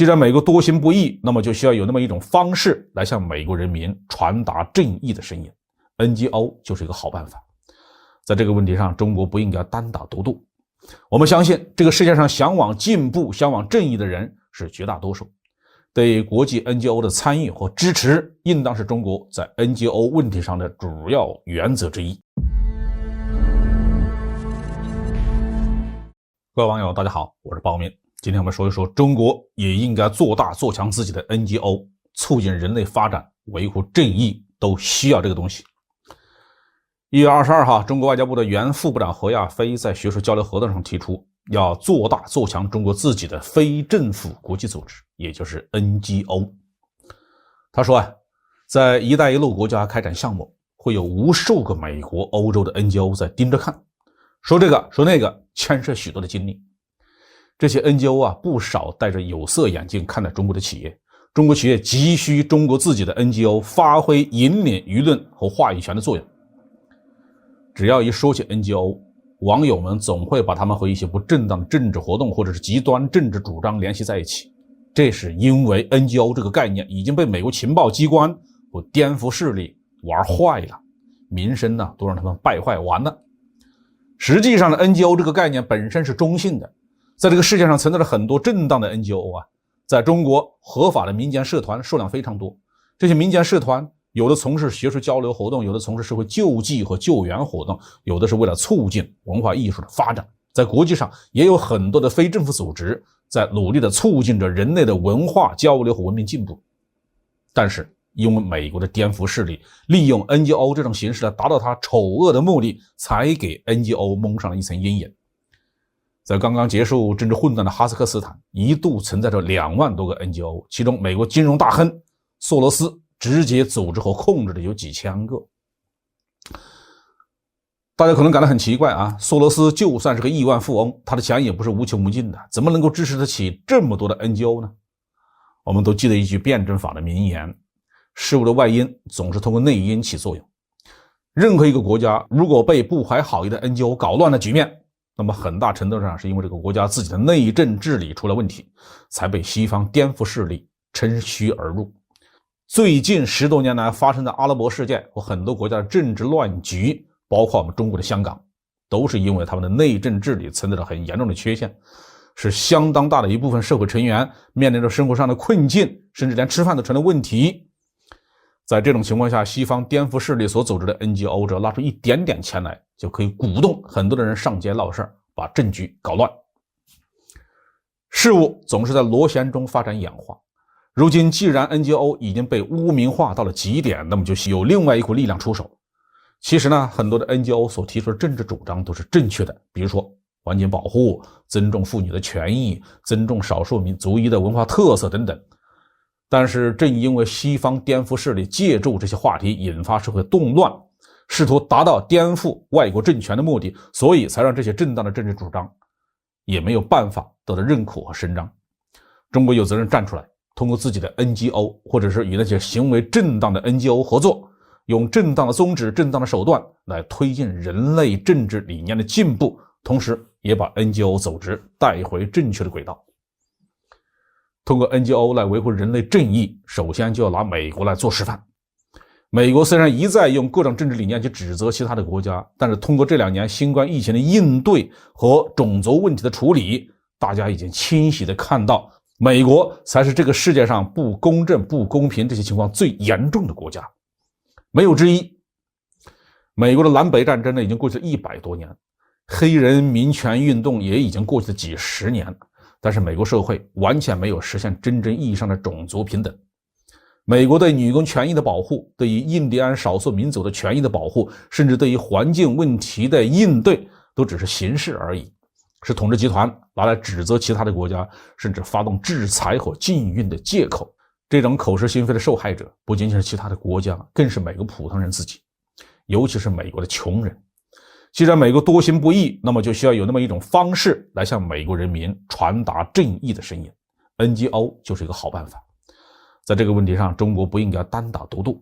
既然美国多行不义，那么就需要有那么一种方式来向美国人民传达正义的声音。NGO 就是一个好办法。在这个问题上，中国不应该单打独斗。我们相信这个世界上向往进步、向往正义的人是绝大多数。对国际 NGO 的参与和支持，应当是中国在 NGO 问题上的主要原则之一。各位网友大家好，我是包面。今天我们说一说中国也应该做大做强自己的 NGO， 促进人类发展，维护正义，都需要这个东西。1月22号，中国外交部的原副部长何亚飞在学术交流活动上提出，要做大做强中国自己的非政府国际组织，也就是 NGO。 他说在一带一路国家开展项目，会有无数个美国、欧洲的 NGO 在盯着看，说这个说那个，牵涉许多的精力。这些 NGO 不少戴着有色眼镜看待中国的企业，中国企业急需中国自己的 NGO 发挥引领舆论和话语权的作用。只要一说起 NGO， 网友们总会把他们和一些不正当的政治活动或者是极端政治主张联系在一起。这是因为 NGO 这个概念已经被美国情报机关和颠覆势力玩坏了，名声都让他们败坏完了。实际上的 NGO 这个概念本身是中性的，在这个世界上存在着很多正当的 NGO 在中国合法的民间社团数量非常多。这些民间社团有的从事学术交流活动，有的从事社会救济和救援活动，有的是为了促进文化艺术的发展。在国际上也有很多的非政府组织在努力地促进着人类的文化交流和文明进步。但是因为美国的颠覆势力利用 NGO 这种形式来达到它丑恶的目的，才给 NGO 蒙上了一层阴影。在刚刚结束政治混乱的哈萨克斯坦，一度存在着2万多个 NGO， 其中美国金融大亨索罗斯直接组织和控制的有几千个。大家可能感到很奇怪索罗斯就算是个亿万富翁，他的钱也不是无穷无尽的，怎么能够支持得起这么多的 NGO 呢？我们都记得一句辩证法的名言，事物的外因总是通过内因起作用。任何一个国家如果被不怀好意的 NGO 搞乱了局面，那么很大程度上是因为这个国家自己的内政治理出了问题，才被西方颠覆势力趁虚而入。最近10多年来发生的阿拉伯事件和很多国家的政治乱局，包括我们中国的香港，都是因为他们的内政治理存在着很严重的缺陷，是相当大的一部分社会成员面临着生活上的困境，甚至连吃饭都成了问题。在这种情况下，西方颠覆势力所组织的 NGO 只要拿出一点点钱来，就可以鼓动很多的人上街闹事儿，把政局搞乱。事物总是在螺旋中发展演化，如今既然 NGO 已经被污名化到了极点，那么就有另外一股力量出手。其实很多的 NGO 所提出的政治主张都是正确的，比如说环境保护、尊重妇女的权益、尊重少数民族裔的文化特色等等。但是正因为西方颠覆势力借助这些话题引发社会动乱，试图达到颠覆外国政权的目的，所以才让这些正当的政治主张也没有办法得到认可和伸张。中国有责任站出来，通过自己的 NGO 或者是与那些行为正当的 NGO 合作，用正当的宗旨、正当的手段来推进人类政治理念的进步，同时也把 NGO 组织带回正确的轨道。通过 NGO 来维护人类正义，首先就要拿美国来做示范。美国虽然一再用各种政治理念去指责其他的国家，但是通过这2年新冠疫情的应对和种族问题的处理，大家已经清晰地看到，美国才是这个世界上不公正、不公平这些情况最严重的国家，没有之一。美国的南北战争已经过去了100多年，黑人民权运动也已经过去了几十年，但是美国社会完全没有实现真正意义上的种族平等。美国对女工权益的保护，对于印第安少数民族的权益的保护，甚至对于环境问题的应对，都只是形式而已，是统治集团拿来指责其他的国家，甚至发动制裁和禁运的借口。这种口是心非的受害者不仅仅是其他的国家，更是每个普通人自己，尤其是美国的穷人。既然美国多行不义，那么就需要有那么一种方式来向美国人民传达正义的声音。NGO 就是一个好办法。在这个问题上，中国不应该单打独斗。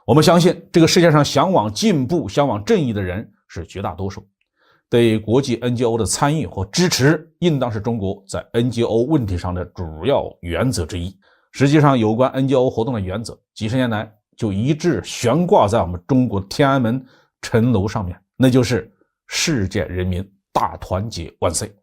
我们相信这个世界上向往进步、向往正义的人是绝大多数。对国际 NGO 的参与和支持，应当是中国在 NGO 问题上的主要原则之一。实际上，有关 NGO 活动的原则，几十年来就一直悬挂在我们中国天安门城楼上面，那就是世界人民大团结万岁。